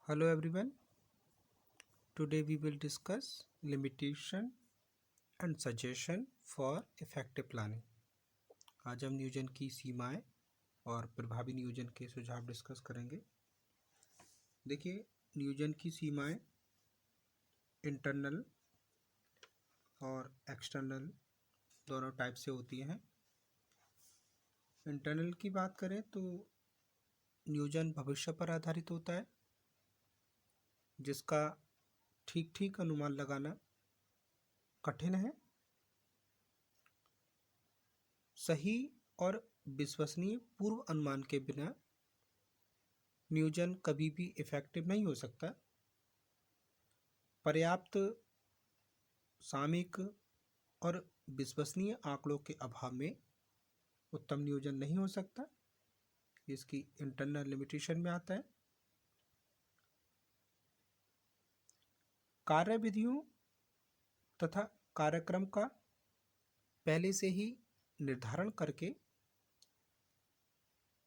Hello everyone. Today we will discuss limitation and suggestion for effective planning. आज हम नियोजन की सीमाएं और प्रभावी नियोजन के सुझाव डिस्कस करेंगे। देखिए, नियोजन की सीमाएं इंटरनल और एक्सटर्नल दोनों टाइप से होती हैं। इंटरनल की बात करें तो नियोजन भविष्य पर आधारित होता है, जिसका ठीक अनुमान लगाना कठिन है। सही और विश्वसनीय पूर्व अनुमान के बिना नियोजन कभी भी इफेक्टिव नहीं हो सकता। पर्याप्त सामयिक और विश्वसनीय आंकड़ों के अभाव में उत्तम नियोजन नहीं हो सकता। इसकी इंटरनल लिमिटेशन में आता है। कार्यविधियों तथा कार्यक्रम का पहले से ही निर्धारण करके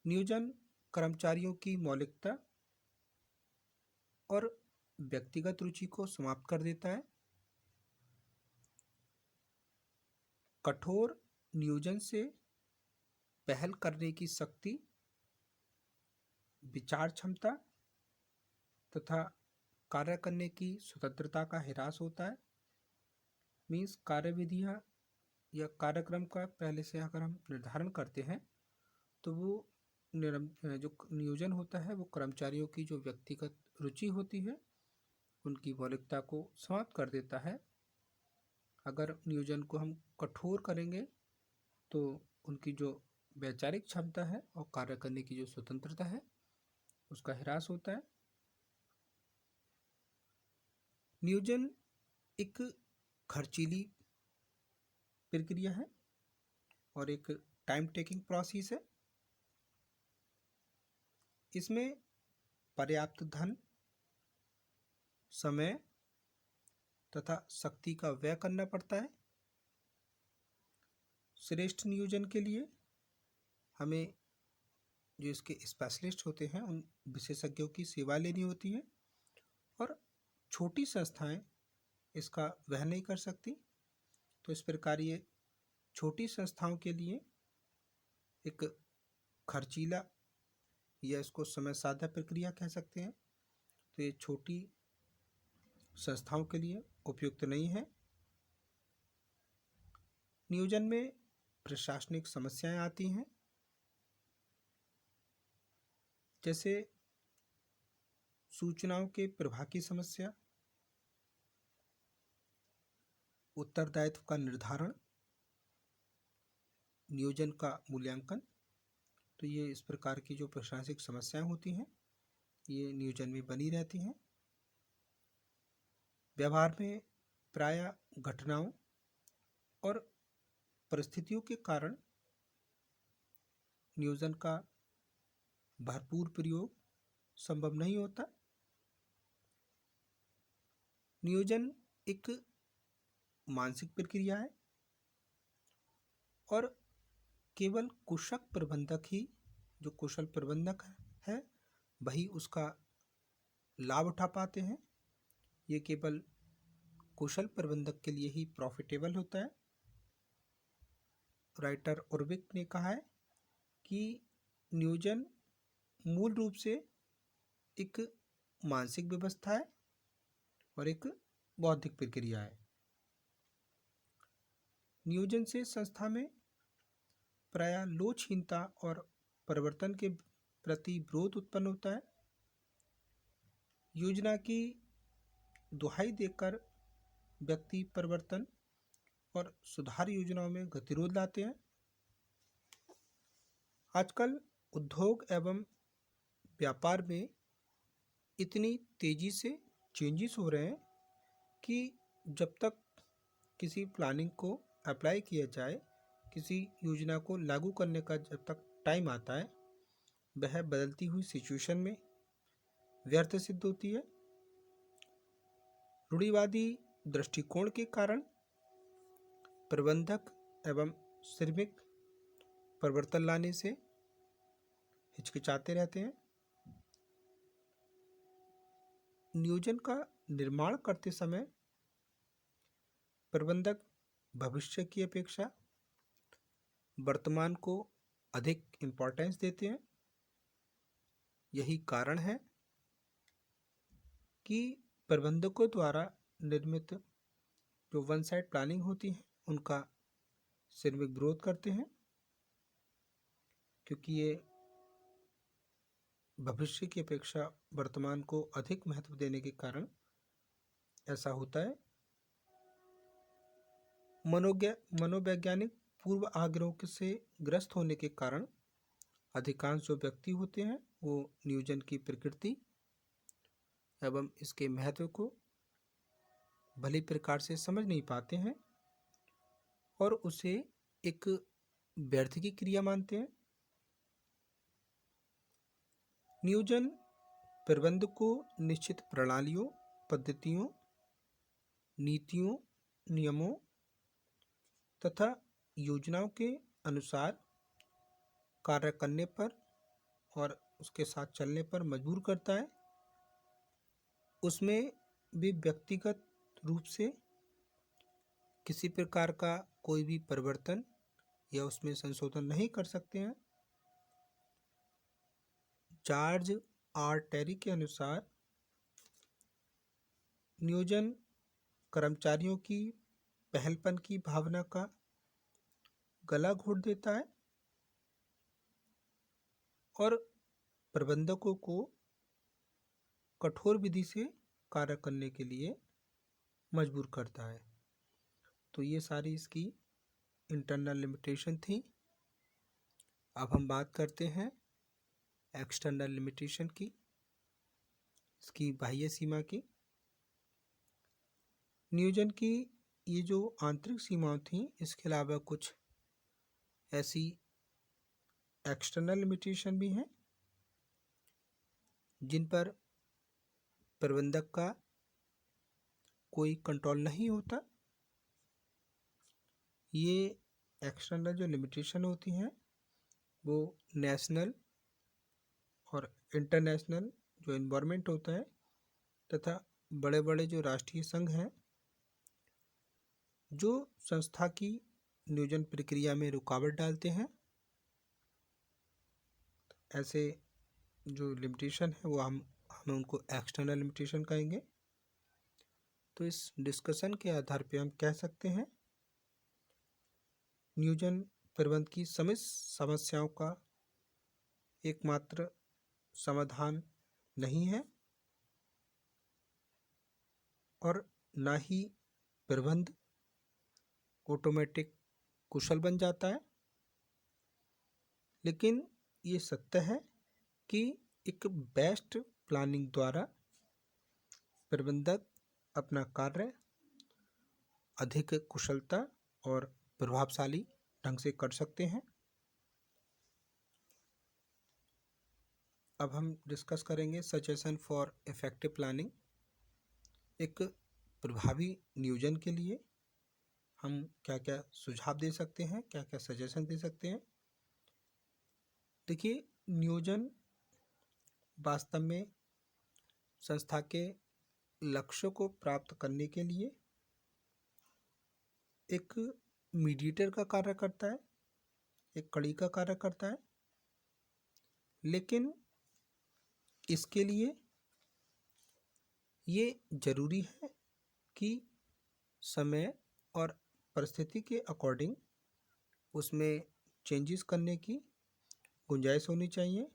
नियोजन कर्मचारियों की मौलिकता और व्यक्तिगत रुचि को समाप्त कर देता है। कठोर नियोजन से पहल करने की शक्ति, विचार क्षमता तथा कार्य करने की स्वतंत्रता का ह्रास होता है। मीन्स कार्यविधियाँ या कार्यक्रम का पहले से अगर हम निर्धारण करते हैं तो वो जो नियोजन होता है वो कर्मचारियों की जो व्यक्तिगत रुचि होती है उनकी मौलिकता को समाप्त कर देता है। अगर नियोजन को हम कठोर करेंगे तो उनकी जो वैचारिक क्षमता है और कार्य करने की जो स्वतंत्रता है उसका ह्रास होता है। नियोजन एक खर्चीली प्रक्रिया है और एक टाइम टेकिंग प्रोसेस है। इसमें पर्याप्त धन, समय तथा शक्ति का व्यय करना पड़ता है। श्रेष्ठ नियोजन के लिए हमें जो इसके स्पेशलिस्ट होते हैं उन विशेषज्ञों की सेवा लेनी होती है और छोटी संस्थाएं इसका वह नहीं कर सकती। तो इस प्रकार ये छोटी संस्थाओं के लिए एक खर्चीला या इसको समय साध्य प्रक्रिया कह सकते हैं। तो ये छोटी संस्थाओं के लिए उपयुक्त नहीं है। नियोजन में प्रशासनिक समस्याएं आती हैं, जैसे सूचनाओं के प्रवाह की समस्या, उत्तरदायित्व का निर्धारण, नियोजन का मूल्यांकन। तो ये इस प्रकार की जो प्रशासनिक समस्याएं होती हैं ये नियोजन में बनी रहती हैं। व्यवहार में प्रायः घटनाओं और परिस्थितियों के कारण नियोजन का भरपूर प्रयोग संभव नहीं होता। नियोजन एक मानसिक प्रक्रिया है और केवल कुशल प्रबंधक ही, जो कुशल प्रबंधक है वही उसका लाभ उठा पाते हैं। ये केवल कुशल प्रबंधक के लिए ही प्रॉफिटेबल होता है। राइटर ओरविक ने कहा है कि नियोजन मूल रूप से एक मानसिक व्यवस्था है और एक बौद्धिक प्रक्रिया है। नियोजन से संस्था में प्रायः लोचहीनता और परिवर्तन के प्रति विरोध उत्पन्न होता है। योजना की दुहाई देकर व्यक्ति परिवर्तन और सुधार योजनाओं में गतिरोध लाते हैं। आजकल उद्योग एवं व्यापार में इतनी तेजी से चेंजेस हो रहे हैं कि जब तक किसी प्लानिंग को अप्लाई किया जाए, किसी योजना को लागू करने का जब तक टाइम आता है, वह बदलती हुई सिचुएशन में व्यर्थ सिद्ध होती है। रूढ़िवादी दृष्टिकोण के कारण प्रबंधक एवं श्रमिक परिवर्तन लाने से हिचकिचाते रहते हैं। नियोजन का निर्माण करते समय प्रबंधक भविष्य की अपेक्षा वर्तमान को अधिक इम्पोर्टेंस देते हैं। यही कारण है कि प्रबंधकों द्वारा निर्मित जो वन साइड प्लानिंग होती है उनका सिर में विरोध करते हैं, क्योंकि ये भविष्य की अपेक्षा वर्तमान को अधिक महत्व देने के कारण ऐसा होता है। मनोवैज्ञानिक पूर्व आग्रहों से ग्रस्त होने के कारण अधिकांश जो व्यक्ति होते हैं वो नियोजन की प्रकृति एवं इसके महत्व को भली प्रकार से समझ नहीं पाते हैं और उसे एक व्यर्थ की क्रिया मानते हैं। नियोजन प्रबंध को निश्चित प्रणालियों, पद्धतियों, नीतियों, नियमों तथा योजनाओं के अनुसार कार्य करने पर और उसके साथ चलने पर मजबूर करता है। उसमें भी व्यक्तिगत रूप से किसी प्रकार का कोई भी परिवर्तन या उसमें संशोधन नहीं कर सकते हैं। जॉर्ज आर टेरी के अनुसार नियोजन कर्मचारियों की पहलपन की भावना का गला घोट देता है और प्रबंधकों को कठोर विधि से कार्य करने के लिए मजबूर करता है। तो ये सारी इसकी इंटरनल लिमिटेशन थी। अब हम बात करते हैं एक्सटर्नल लिमिटेशन की, इसकी बाह्य सीमा की। नियोजन की ये जो आंतरिक सीमाएं थी, इसके अलावा कुछ ऐसी एक्सटर्नल लिमिटेशन भी हैं जिन पर प्रबंधक का कोई कंट्रोल नहीं होता। ये एक्सटर्नल जो लिमिटेशन होती हैं वो नेशनल और इंटरनेशनल जो एनवायरनमेंट होता है तथा बड़े बड़े जो राष्ट्रीय संघ हैं जो संस्था की नियोजन प्रक्रिया में रुकावट डालते हैं, ऐसे जो लिमिटेशन है वो हम उनको एक्सटर्नल लिमिटेशन कहेंगे। तो इस डिस्कशन के आधार पे हम कह सकते हैं नियोजन प्रबंध की समस्याओं का एकमात्र समाधान नहीं है और ना ही प्रबंध ऑटोमेटिक कुशल बन जाता है, लेकिन ये सत्य है कि एक बेस्ट प्लानिंग द्वारा प्रबंधक अपना कार्य अधिक कुशलता और प्रभावशाली ढंग से कर सकते हैं। अब हम डिस्कस करेंगे सजेशन फॉर इफेक्टिव प्लानिंग। एक प्रभावी नियोजन के लिए हम क्या क्या सुझाव दे सकते हैं, क्या क्या सजेशन दे सकते हैं। देखिए, नियोजन वास्तव में संस्था के लक्ष्यों को प्राप्त करने के लिए एक मीडिएटर का कार्य करता है, एक कड़ी का कार्य करता है, लेकिन इसके लिए ये जरूरी है कि समय और परिस्थिति के अकॉर्डिंग उसमें चेंजेस करने की गुंजाइश होनी चाहिए।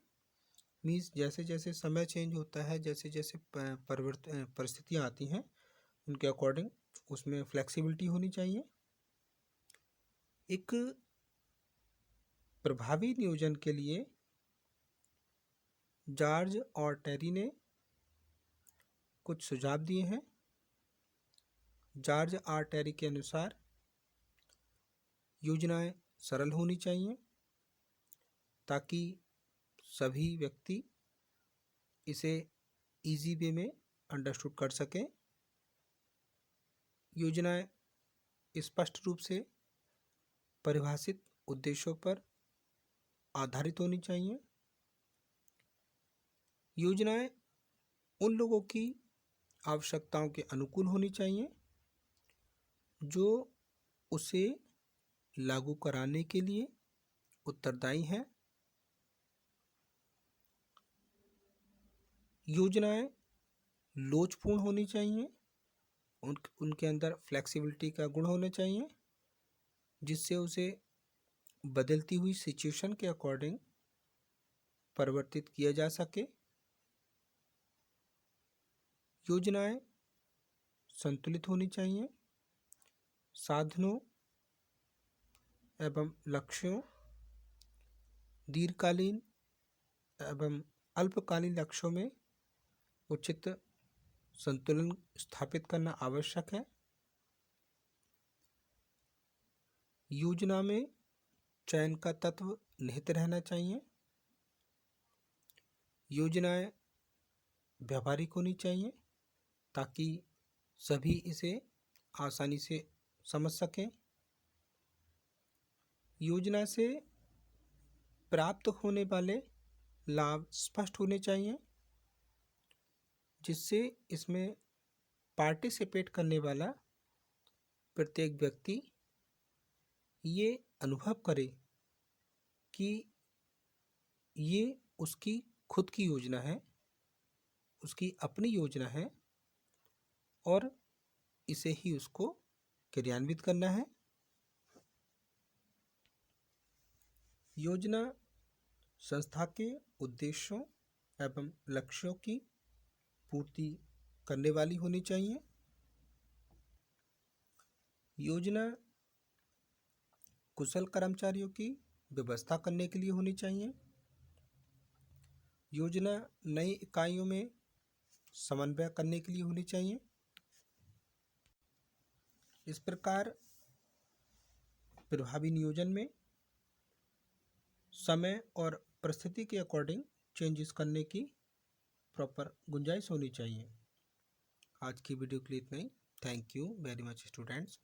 मीन्स जैसे जैसे समय चेंज होता है, जैसे जैसे परिस्थितियाँ आती हैं, उनके अकॉर्डिंग उसमें फ्लेक्सिबिलिटी होनी चाहिए। एक प्रभावी नियोजन के लिए जॉर्ज और टेरी ने कुछ सुझाव दिए हैं। जॉर्ज आर टेरी के अनुसार योजनाएं सरल होनी चाहिए ताकि सभी व्यक्ति इसे इजी वे में अंडरस्टूड कर सकें। योजनाएं स्पष्ट रूप से परिभाषित उद्देश्यों पर आधारित होनी चाहिए। योजनाएं उन लोगों की आवश्यकताओं के अनुकूल होनी चाहिए, जो उसे लागू कराने के लिए उत्तरदायी हैं। योजनाएं लोचपूर्ण होनी चाहिए, उनके अंदर फ्लेक्सिबिलिटी का गुण होना चाहिए, जिससे उसे बदलती हुई सिचुएशन के अकॉर्डिंग परिवर्तित किया जा सके। योजनाएं संतुलित होनी चाहिए, साधनों एवं लक्ष्यों, दीर्घकालीन एवं अल्पकालीन लक्ष्यों में उचित संतुलन स्थापित करना आवश्यक है। योजना में चयन का तत्व निहित रहना चाहिए। योजनाएं व्यावहारिक होनी चाहिए ताकि सभी इसे आसानी से समझ सकें। योजना से प्राप्त होने वाले लाभ स्पष्ट होने चाहिए, जिससे इसमें पार्टिसिपेट करने वाला प्रत्येक व्यक्ति ये अनुभव करे कि ये उसकी खुद की योजना है, उसकी अपनी योजना है और इसे ही उसको क्रियान्वित करना है। योजना संस्था के उद्देश्यों एवं लक्ष्यों की पूर्ति करने वाली होनी चाहिए। योजना कुशल कर्मचारियों की व्यवस्था करने के लिए होनी चाहिए। योजना नई इकाइयों में समन्वय करने के लिए होनी चाहिए। इस प्रकार प्रभावी नियोजन में समय और परिस्थिति के अकॉर्डिंग चेंजेस करने की प्रॉपर गुंजाइश होनी चाहिए। आज की वीडियो के लिए इतना ही। Thank you very much students.